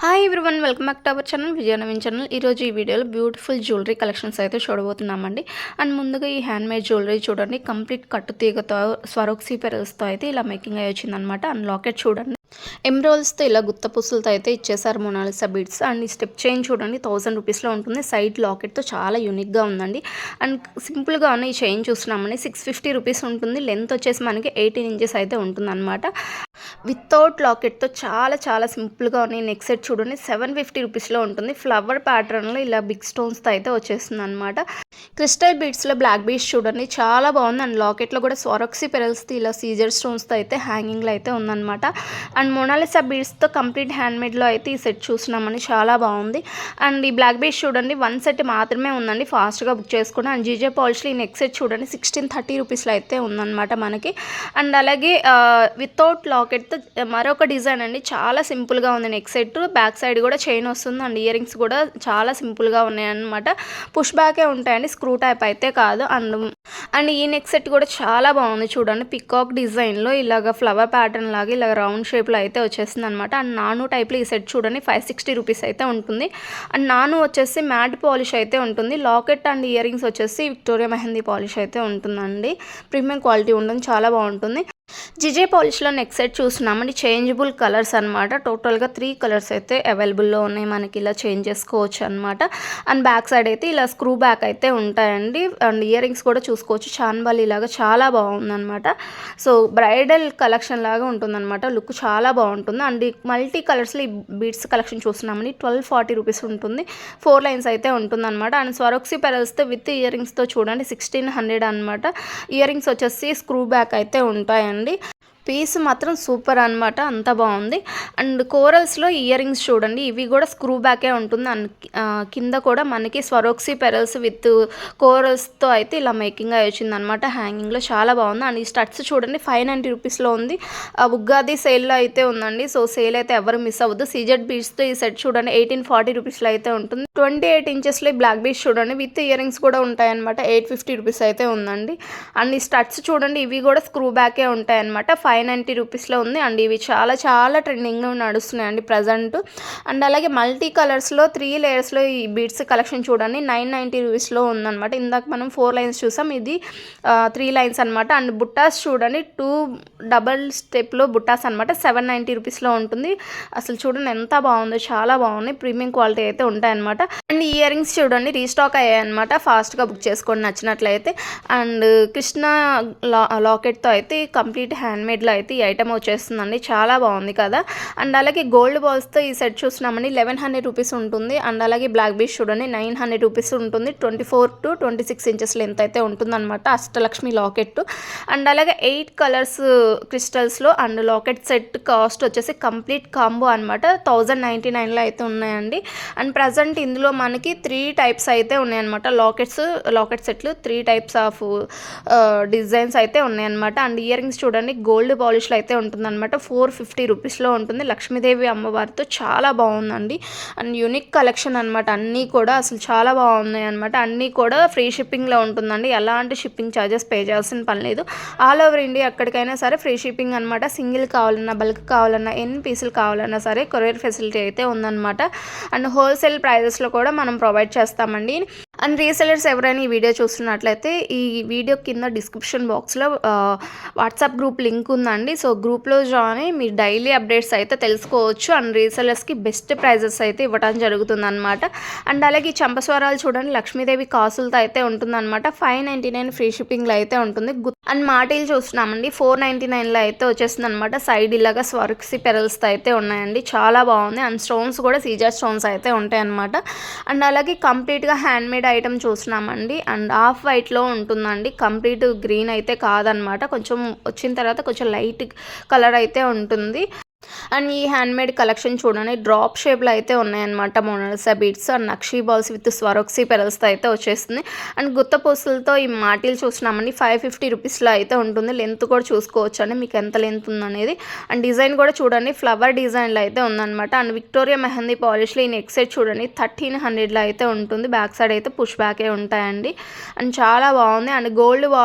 Hi everyone, welcome back to our channel Vijaya Naveen channel. ఈరోజు ఈ వీడియోలో బ్యూటిఫుల్ జ్యువెలరీ కలెక్షన్స్ అయితే చూడబోతున్నామండి. అండ్ ముందుగా ఈ హ్యాండ్మేడ్ జ్యువెలరీ చూడండి, కంప్లీట్ కట్టు తీగతో స్వరోక్సీ పెరల్స్తో అయితే ఇలా మేకింగ్ అయ్యి వచ్చిందనమాట. అండ్ లాకెట్ చూడండి, ఎమ్రోల్స్తో ఇలా గుత్త పుసులతో అయితే ఇచ్చేసారు మొనాలిసా బీడ్స్. అండ్ ఈ స్టెప్ చైన్ చూడండి 1000 రూపీస్లో ఉంటుంది. సైడ్ లాకెట్తో చాలా యూనిక్గా ఉందండి. అండ్ సింపుల్గా ఉన్న ఈ చైన్ చూస్తున్నామండి 650 రూపీస్ ఉంటుంది. లెంత్ వచ్చేసి మనకి 18 ఇంచెస్ అయితే ఉంటుంది అనమాట. వితౌట్ లాకెట్తో చాలా సింపుల్గా ఉన్నాయి. నెక్ సెట్ చూడండి 750 రూపీస్లో ఉంటుంది. ఫ్లవర్ ప్యాటర్న్లో ఇలా బిగ్ స్టోన్స్తో అయితే వచ్చేస్తుంది అనమాట. క్రిస్టల్ బీడ్స్లో బ్లాక్ బీడ్స్ చూడండి చాలా బాగుంది. అండ్ లాకెట్లో కూడా స్వరోక్సీ పెరల్స్తో ఇలా సీజర్ స్టోన్స్తో అయితే హ్యాంగింగ్లో అయితే ఉందన్నమాట. అండ్ మొనాలిసా బీడ్స్తో కంప్లీట్ హ్యాండ్మేడ్లో అయితే ఈ సెట్ చూస్తున్నామని చాలా బాగుంది. అండ్ ఈ బ్లాక్ బీడ్స్ చూడండి 1 సెట్ మాత్రమే ఉందండి, ఫాస్ట్గా బుక్ చేసుకోండి. అండ్ జీజే పాలిష్లో ఈ నెక్ సెట్ చూడండి 1630 రూపీస్లో అయితే ఉందన్నమాట మనకి. అండ్ అలాగే వితౌట్ లాకెట్తో మరొక డిజైన్ అండి, చాలా సింపుల్గా ఉంది. నెక్ సెట్ బ్యాక్ సైడ్ కూడా చైన్ వస్తుంది. అండ్ ఇయర్ రింగ్స్ కూడా చాలా సింపుల్గా ఉన్నాయన్నమాట. పుష్ బ్యాకే ఉంటాయండి, స్క్రూ టైప్ అయితే కాదు. అండ్ ఈ నెక్ సెట్ కూడా చాలా బాగుంది చూడండి, పికాక్ డిజైన్లో ఇలాగ ఫ్లవర్ ప్యాటర్న్ లాగా ఇలా రౌండ్ షేప్లో అయితే వచ్చేసింది అనమాట. అండ్ నాను టైప్లో ఈ సెట్ చూడండి 560 రూపీస్ అయితే ఉంటుంది. అండ్ నాను వచ్చేసి మ్యాట్ పాలిష్ అయితే ఉంటుంది. లాకెట్ అండ్ ఇయర్ రింగ్స్ వచ్చేసి విక్టోరియా మెహందీ పాలిష్ అయితే ఉంటుందండి. ప్రీమియం క్వాలిటీ ఉంటుంది, చాలా బాగుంటుంది. జిజే పాలిష్లో నెక్ సెట్ చూస్తున్నామండి, చేంజబుల్ కలర్స్ అనమాట. టోటల్గా 3 కలర్స్ అయితే అవైలబుల్లో ఉన్నాయి మనకి, ఇలా చేంజ్ చేసుకోవచ్చు అనమాట. అండ్ బ్యాక్ సైడ్ అయితే ఇలా స్క్రూ బ్యాక్ అయితే ఉంటాయండి. అండ్ ఇయర్ రింగ్స్ కూడా చూసుకోవచ్చు, చాన్బాలి లాగా చాలా బాగుందన్నమాట. సో బ్రైడల్ కలెక్షన్ లాగా ఉంటుందన్నమాట, లుక్ చాలా బాగుంటుంది. అండ్ మల్టీ కలర్స్లో ఈ బీడ్స్ కలెక్షన్ చూస్తున్నామండి 1240 రూపీస్ ఉంటుంది. 4 లైన్స్ అయితే ఉంటుందన్నమాట. అండ్ స్వరోక్సీ పెరల్స్తో విత్ ఇయర్ రింగ్స్తో చూడండి 1600 అనమాట. ఇయర్ రింగ్స్ వచ్చేసి స్క్రూ బ్యాక్ అయితే ఉంటాయండి. పీస్ మాత్రం సూపర్ అనమాట, అంత బాగుంది. అండ్ కోరల్స్లో ఇయర్ రింగ్స్ చూడండి, ఇవి కూడా స్క్రూ బ్యాకే ఉంటుంది. అండ్ కింద కూడా మనకి స్వరోక్సీ పెరల్స్ విత్ కోరల్స్తో అయితే ఇలా మేకింగ్ అయి వచ్చింది అనమాట. హ్యాంగింగ్లో చాలా బాగుంది. అండ్ ఈ స్టడ్స్ చూడండి 590 రూపీస్లో ఉంది. ఉగాది సేల్లో అయితే ఉందండి, సో సేల్ అయితే ఎవరు మిస్ అవ్వద్దు. సీజెడ్ బీడ్స్తో ఈ సెట్ చూడండి 1840 రూపీస్లో అయితే ఉంటుంది. 28 ఇంచెస్లో బ్లాక్ బీడ్స్ చూడండి విత్ ఇయర్ రింగ్స్ కూడా ఉంటాయన్నమాట. 850 రూపీస్ అయితే ఉందండి. అండ్ ఈ స్టడ్స్ చూడండి, ఇవి కూడా స్క్రూ బ్యాకే ఉంటాయన్నమాట. 590 రూపీస్లో ఉంది. అండ్ ఇవి చాలా ట్రెండింగ్లో నడుస్తున్నాయండి ప్రజెంట్. అండ్ అలాగే మల్టీ కలర్స్లో 3 లేయర్స్లో ఈ బీడ్స్ కలెక్షన్ చూడండి 990 రూపీస్లో ఉందన్నమాట. ఇందాక మనం 4 లైన్స్ చూసాం, ఇది 3 లైన్స్ అనమాట. అండ్ బుట్టాస్ చూడండి 2 డబల్ స్టెప్లో బుట్టాస్ అనమాట 790 రూపీస్లో ఉంటుంది. అసలు చూడండి ఎంత బాగుందో, చాలా బాగుంది. ప్రీమియం క్వాలిటీ అయితే ఉంటాయన్నమాట. అండ్ ఇయర్ రింగ్స్ చూడండి రీస్టాక్ అయ్యాయి అనమాట, ఫాస్ట్గా బుక్ చేసుకోండి నచ్చినట్లయితే. అండ్ కృష్ణ లాకెట్తో అయితే కంప్లీట్ హ్యాండ్మేడ్లో అయితే ఈ ఐటమ్ వచ్చేస్తుందండి, చాలా బాగుంది కదా. అండ్ అలాగే గోల్డ్ బాల్స్తో ఈ సెట్ చూస్తున్నామండి 1100 రూపీస్ ఉంటుంది. అండ్ అలాగే బ్లాక్ బీడ్స్ చూడండి 900 రూపీస్ ఉంటుంది. 24 to 26 ఇంచెస్ లెంత్ అయితే ఉంటుందన్నమాట. అష్టలక్ష్మి లాకెట్. అండ్ అలాగే 8 కలర్స్ క్రిస్టల్స్లో అండ్ లాకెట్ సెట్ కాస్ట్ వచ్చేసి కంప్లీట్ కాంబో అనమాట 1099లో అయితే ఉన్నాయండి. అండ్ ప్రజెంట్ ఇందులో మనకి 3 టైప్స్ అయితే ఉన్నాయన్నమాట. లాకెట్ సెట్లు 3 టైప్స్ ఆఫ్ డిజైన్స్ అయితే ఉన్నాయన్నమాట. అండ్ ఇయర్ రింగ్స్ చూడండి గోల్డ్ పాలిష్లో అయితే ఉంటుందన్నమాట. 450 రూపీస్లో ఉంటుంది. లక్ష్మీదేవి అమ్మవారితో చాలా బాగుందండి. అండ్ యూనిక్ కలెక్షన్ అనమాట, అన్నీ కూడా అసలు చాలా బాగున్నాయి అనమాట. అన్నీ కూడా ఫ్రీ షిప్పింగ్లో ఉంటుందండి, ఎలాంటి షిప్పింగ్ ఛార్జెస్ పే చేయాల్సిన పని లేదు. ఆల్ ఓవర్ ఇండియా ఎక్కడికైనా సరే ఫ్రీ షిప్పింగ్ అనమాట. సింగిల్ కావాలన్నా, బల్క్ కావాలన్నా, ఎన్ని పీసులు కావాలన్నా సరే కొరియర్ ఫెసిలిటీ అయితే ఉందన్నమాట. అండ్ హోల్సేల్ ప్రైజెస్లో కూడా మనం ప్రొవైడ్ చేస్తామండి. అండ్ రీసెలర్స్ ఎవరైనా ఈ వీడియో చూస్తున్నట్లయితే ఈ వీడియో కింద డిస్క్రిప్షన్ బాక్స్లో వాట్సాప్ గ్రూప్ లింక్ ఉందండి. సో గ్రూప్లో జాయిన్ అయ్యి మీరు డైలీ అప్డేట్స్ అయితే తెలుసుకోవచ్చు. అండ్ రీసెలర్స్కి బెస్ట్ ప్రైజెస్ అయితే ఇవ్వడం జరుగుతుందన్నమాట. అండ్ అలాగే ఈ చంపస్వరాలు చూడండి లక్ష్మీదేవి కాసులతో అయితే ఉంటుందన్నమాట. 599 ఫ్రీ షిప్పింగ్లో అయితే ఉంటుంది. అండ్ మాటీలు చూస్తున్నామండి 499లో అయితే వచ్చేస్తుంది అనమాట. సైడ్ ఇలాగా స్వర్క్సీ పెరల్స్తో అయితే ఉన్నాయండి, చాలా బాగుంది. అండ్ స్టోన్స్ కూడా సీజర్ స్టోన్స్ అయితే ఉంటాయి అనమాట. అండ్ అలాగే కంప్లీట్గా హ్యాండ్మేడ్ ఐటమ్ చూస్తున్నామండి. అండ్ ఆఫ్ వైట్లో ఉంటుందండి, కంప్లీట్ గ్రీన్ అయితే కాదనమాట. కొంచెం వచ్చిన తర్వాత కొంచెం లైట్ కలర్ అయితే ఉంటుంది. అండ్ ఈ హ్యాండ్మేడ్ కలెక్షన్ చూడండి డ్రాప్ షేప్లో అయితే ఉన్నాయన్నమాట. Mona Lisa beads and nakshi balls with Swarovski పెరల్స్తో అయితే వచ్చేస్తుంది. అండ్ గుత్త పూసలతో ఈ మాటీలు చూస్తున్నామండి 550 రూపీస్లో అయితే ఉంటుంది. లెంత్ కూడా చూసుకోవచ్చు అండి మీకు ఎంత లెంత్ ఉందనేది. అండ్ డిజైన్ కూడా చూడండి ఫ్లవర్ డిజైన్లో అయితే ఉందన్నమాట. అండ్ విక్టోరియా మెహందీ పాలిష్లో ఈ నెక్ సెట్ చూడండి 1300లో అయితే ఉంటుంది. బ్యాక్ సైడ్ అయితే పుష్ బ్యాకే ఉంటాయండి. అండ్ చాలా బాగుంది. అండ్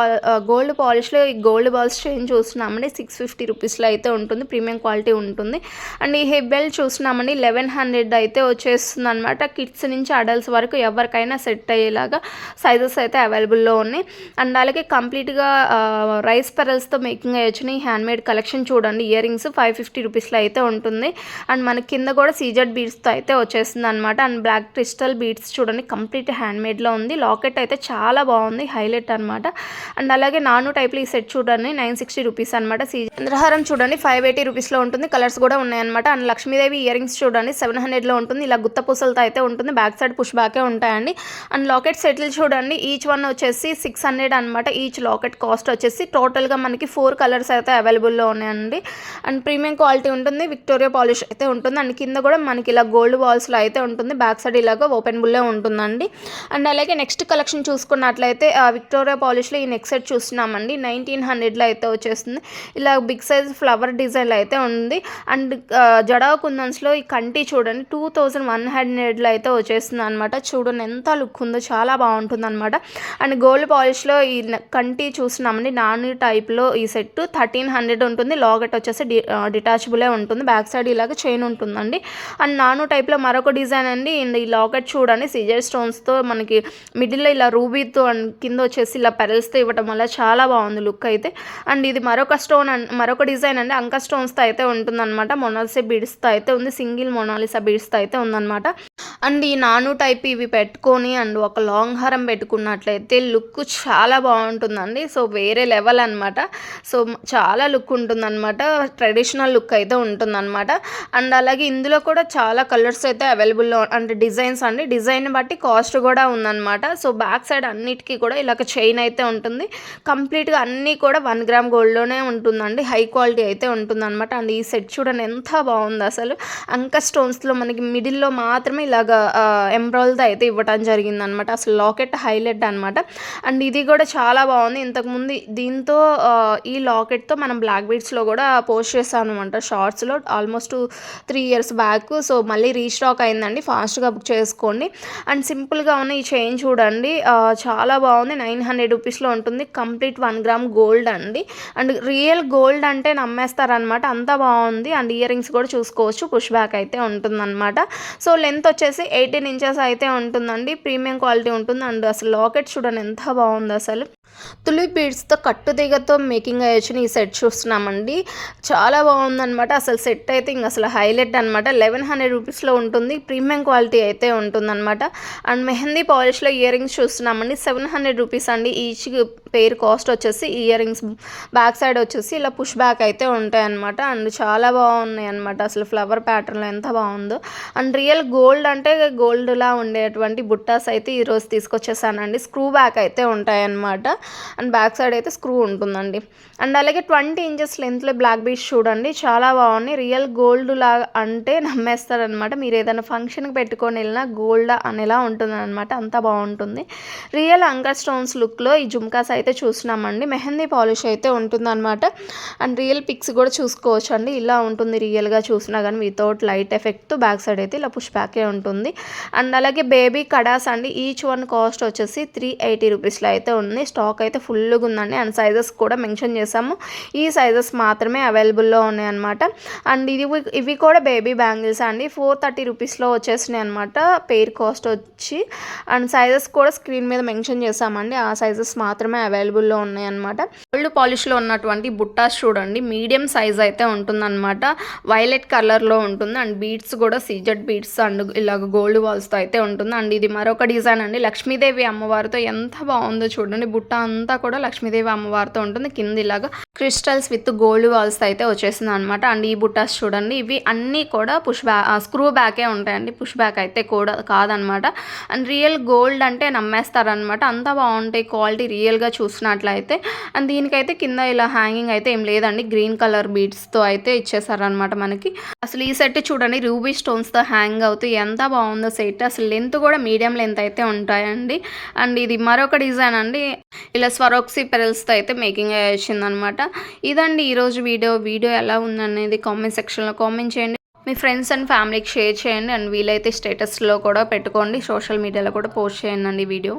గోల్డ్ పాలిష్లో ఈ గోల్డ్ బాల్స్ చైన్ చూస్తున్నామండి 650 రూపీస్లో అయితే ఉంటుంది. ప్రీమియం క్వాలిటీ ఉంటుంది. అండ్ ఈ హిప్ బెల్ట్ చూస్తున్నామండి 1100 అయితే వచ్చేస్తుంది అనమాట. కిడ్స్ నుంచి అడల్ట్స్ వరకు ఎవరికైనా సెట్ అయ్యేలాగా సైజెస్ అయితే అవైలబుల్లో ఉన్నాయి. అండ్ అలాగే కంప్లీట్గా రైస్ పెరల్స్తో మేకింగ్ అయ్యొచ్చిన ఈ హ్యాండ్మేడ్ కలెక్షన్ చూడండి. ఇయర్ రింగ్స్ 550 రూపీస్లో అయితే ఉంటుంది. అండ్ మన కింద కూడా సీజెడ్ బీడ్స్తో అయితే వచ్చేస్తుంది అనమాట. అండ్ బ్లాక్ క్రిస్టల్ బీడ్స్ చూడండి కంప్లీట్ హ్యాండ్మేడ్లో ఉంది. లాకెట్ అయితే చాలా బాగుంది, హైలైట్ అనమాట. అండ్ అలాగే నాను టైప్లో ఈ సెట్ చూడండి 960 రూపీస్ అనమాట. చంద్రహారం చూడండి 580 రూపీస్లో ఉంటుంది. కలర్స్ కూడా ఉన్నాయన్నమాట. అండ్ లక్ష్మీదేవి ఇయర్ రింగ్స్ చూడండి 700లో ఉంటుంది. ఇలా గుత్త పూసలతో అయితే ఉంటుంది. బ్యాక్ సైడ్ పుష్ బ్యాకే ఉంటాయండి. అండ్ లాకెట్ సెటిల్ చూడండి ఈచ్ వన్ వచ్చేసి 600 అనమాట. ఈచ్ లాకెట్ కాస్ట్ వచ్చేసి టోటల్గా మనకి 4 కలర్స్ అయితే అవైలబుల్లో ఉన్నాయండి. అండ్ ప్రీమియం క్వాలిటీ ఉంటుంది. విక్టోరియా పాలిష్ అయితే ఉంటుంది. అండ్ కింద కూడా మనకి ఇలా గోల్డ్ బాల్స్లో అయితే ఉంటుంది. బ్యాక్ సైడ్ ఇలాగ ఓపెన్ బుల్లే ఉంటుందండి. అండ్ అలాగే నెక్స్ట్ కలెక్షన్ చూసుకున్నట్లయితే విక్టోరియా పాలిష్లో ఈ నెక్ సెట్ చూస్తున్నామండి 1900లో అయితే వచ్చేస్తుంది. ఇలా బిగ్ సైజ్ ఫ్లవర్ డిజైన్లో అయితే ఉంది. అండ్ జడా కుందన్స్లో ఈ కంటి చూడండి 2100లో అయితే వచ్చేస్తుంది అనమాట. చూడండి ఎంత లుక్ ఉందో, చాలా బాగుంటుంది అనమాట. అండ్ గోల్డ్ పాలిష్లో ఈ కంటి చూస్తున్నామండి నాని టైప్లో ఈ సెట్ 1300 ఉంటుంది. లాకెట్ వచ్చేసి డిటాచబులే ఉంటుంది. బ్యాక్ సైడ్ ఇలాగ చైన్ ఉంటుందండి. అండ్ నాను టైప్లో మరొక డిజైన్ అండి. అండ్ ఈ లాకెట్ చూడండి సిజర్ స్టోన్స్తో మనకి మిడిల్లో ఇలా రూబీతో అండ్ కింద వచ్చేసి ఇలా పెరల్స్తో ఇవ్వటం వల్ల చాలా బాగుంది లుక్ అయితే. అండ్ ఇది మరొక డిజైన్ అండి. అంక స్టోన్స్తో అయితే ఉంటుందన్నమాట. మొనాలిసా బీడ్స్తో అయితే ఉంది. సింగిల్ మొనాలిసా బీడ్స్తో అయితే ఉందన్నమాట. అండ్ ఈ నాను టైప్ ఇవి పెట్టుకొని అండ్ ఒక లాంగ్ హారం పెట్టుకున్నట్లయితే లుక్ చాలా బాగుంటుందండి. సో వేరే లెవెల్ అనమాట. సో చాలా లుక్ ఉంటుందన్నమాట. ట్రెడిషనల్ లుక్ అయితే ఉంటుందన్నమాట. అండ్ అలాగే ఇందులో కూడా చాలా కలర్స్ అయితే అవైలబుల్లో అంటే డిజైన్స్ అండి. డిజైన్ బట్టి కాస్ట్ కూడా ఉందన్నమాట. సో బ్యాక్ సైడ్ అన్నిటికీ కూడా ఇలాగ చైన్ అయితే ఉంటుంది. కంప్లీట్గా అన్నీ కూడా 1 గ్రామ్ గోల్డ్లోనే ఉంటుందండి. హై క్వాలిటీ అయితే ఉంటుందన్నమాట. అండ్ ఈ సెట్ చూడండి ఎంత బాగుంది అసలు. అంక స్టోన్స్లో మనకి మిడిల్లో మాత్రమే ఇలాగ ఎంబ్రాయిల్తో అయితే ఇవ్వటం జరిగిందనమాట. అసలు లాకెట్ హైలైట్ అనమాట. అండ్ ఇది కూడా చాలా బాగుంది. ఇంతకుముందు దీంతో ఈ లాకెట్తో మనం బ్లాక్ బీడ్స్లో కూడా పోస్ట్ చేస్తాను అనమాట షార్ట్స్లో ఆల్మోస్ట్ 3 years బ్యాక్. సో మళ్ళీ రీస్టాక్ అయిందండి. ఫాస్ట్గా బుక్ చేసుకోండి. అండ్ సింపుల్గా ఉన్న ఈ చైన్ చూడండి చాలా బాగుంది. 900 రూపీస్లో ఉంటుంది. కంప్లీట్ 1 గ్రామ్ గోల్డ్ అండి. అండ్ రియల్ గోల్డ్ అంటే నమ్మేస్తారనమాట. అంత బాగుంది. అండ్ ఇయర్ రింగ్స్ కూడా చూసుకోవచ్చు. పుష్ బ్యాక్ అయితే ఉంటుందన్నమాట. సో లెంత్ వచ్చేసి 18 inches అయితే ఉంటుందండి. ప్రీమియం క్వాలిటీ ఉంటుంది. అండ్ అసలు లాకెట్ చూడండి ఎంత బాగుంది అసలు. తులి బీడ్స్తో కట్టుదిగతో మేకింగ్ అయ్యొచ్చిన ఈ సెట్ చూస్తున్నామండి. చాలా బాగుందనమాట. అసలు సెట్ అయితే ఇంక అసలు హైలైట్ అనమాట. 1100 రూపీస్లో ఉంటుంది. ప్రీమియం క్వాలిటీ అయితే ఉంటుందన్నమాట. అండ్ మెహందీ పాలిష్లో ఇయర్ రింగ్స్ చూస్తున్నామండి 700 రూపీస్ అండి. ఈచ్ పేర్ కాస్ట్ వచ్చేసి ఇయర్ రింగ్స్ బ్యాక్ సైడ్ వచ్చేసి ఇలా పుష్ బ్యాక్ అయితే ఉంటాయన్నమాట. అండ్ చాలా బాగున్నాయి అనమాట. అసలు ఫ్లవర్ ప్యాటర్న్లో ఎంత బాగుందో. అండ్ రియల్ గోల్డ్ అంటే గోల్డ్లా ఉండేటువంటి బుట్టాస్ అయితే ఈరోజు తీసుకొచ్చేసానండి. స్క్రూ బ్యాక్ అయితే ఉంటాయన్నమాట. అండ్ బ్యాక్ సైడ్ అయితే స్క్రూ ఉంటుందండి. అండ్ అలాగే 20 inches లెంత్లో బ్లాక్ బీడ్స్ చూడండి చాలా బాగున్నాయి. రియల్ గోల్డ్ లాగా అంటే నమ్మేస్తారనమాట. మీరు ఏదైనా ఫంక్షన్కి పెట్టుకొని వెళ్ళినా గోల్డ్ అనేలా ఉంటుంది అనమాట. అంత బాగుంటుంది. రియల్ అంకర్ స్టోన్స్ లుక్లో ఈ జుమ్కాస్ అయితే చూస్తున్నామండి. మెహందీ పాలిష్ అయితే ఉంటుందన్నమాట. అండ్ రియల్ పిక్స్ కూడా చూసుకోవచ్చు అండి. ఇలా ఉంటుంది రియల్గా చూసినా కానీ వితౌట్ లైట్ ఎఫెక్ట్తో. బ్యాక్ సైడ్ అయితే ఇలా పుష్ బ్యాకే ఉంటుంది. అండ్ అలాగే బేబీ కడాస్ అండి. ఈచ్ వన్ కాస్ట్ వచ్చేసి 380 రూపీస్లో అయితే ఉంది. స్టాక్ అయితే ఫుల్గా ఉందండి. అండ్ సైజెస్ కూడా మెన్షన్ చేసాము. ఈ సైజెస్ మాత్రమే అవైలబుల్లో ఉన్నాయన్నమాట. అండ్ ఇవి కూడా బేబీ బ్యాంగిల్స్ అండి. 430 రూపీస్లో వచ్చేసినాయి అనమాట. పెయిర్ కాస్ట్ వచ్చి. అండ్ సైజెస్ కూడా స్క్రీన్ మీద మెన్షన్ చేసామండి. ఆ సైజెస్ మాత్రమే అవైలబుల్లో ఉన్నాయన్నమాట. గోల్డ్ పాలిష్లో ఉన్నటువంటి బుట్టాస్ చూడండి మీడియం సైజ్ అయితే ఉంటుందన్నమాట. వైలెట్ కలర్లో ఉంటుంది. అండ్ బీడ్స్ కూడా సీజెడ్ బీడ్స్ అండ్ ఇలాగ గోల్డ్ బాల్స్తో అయితే ఉంటుంది. అండ్ ఇది మరొక డిజైన్ అండి. లక్ష్మీదేవి అమ్మవారితో ఎంత బాగుందో చూడండి. బుట్ట అంతా కూడా లక్ష్మీదేవి అమ్మవారితో ఉంటుంది. కింద ఇలాగా క్రిస్టల్స్ విత్ గోల్డ్ వాల్స్ అయితే వచ్చేసింది అనమాట. అండ్ ఈ బుట్టాస్ చూడండి ఇవి అన్నీ కూడా స్క్రూ బ్యాకే ఉంటాయండి. పుష్ బ్యాక్ అయితే కూడా కాదనమాట. అండ్ రియల్ గోల్డ్ అంటే నమ్మేస్తారనమాట. అంత బాగుంటాయి క్వాలిటీ రియల్గా చూసినట్లయితే. అండ్ దీనికైతే కింద ఇలా హ్యాంగింగ్ అయితే ఏం లేదండి. గ్రీన్ కలర్ బీడ్స్తో అయితే ఇచ్చేసారనమాట మనకి. అసలు ఈ సెట్ చూడండి రూబీ స్టోన్స్తో హ్యాంగ్ అవుతూ ఎంత బాగుందో సెట్. అసలు లెంత్ కూడా మీడియం లెంత్ అయితే ఉంటాయండి. అండ్ ఇది మరొక డిజైన్ అండి. ఇలా స్వరోక్సీ పెరల్స్తో అయితే మేకింగ్ వచ్చిందనమాట. ఇదండి ఈరోజు వీడియో ఎలా ఉందనేది కామెంట్ సెక్షన్లో కామెంట్ చేయండి. మీ ఫ్రెండ్స్ అండ్ ఫ్యామిలీకి షేర్ చేయండి. అండ్ వీలైతే స్టేటస్లో కూడా పెట్టుకోండి. సోషల్ మీడియాలో కూడా పోస్ట్ చేయండి వీడియో.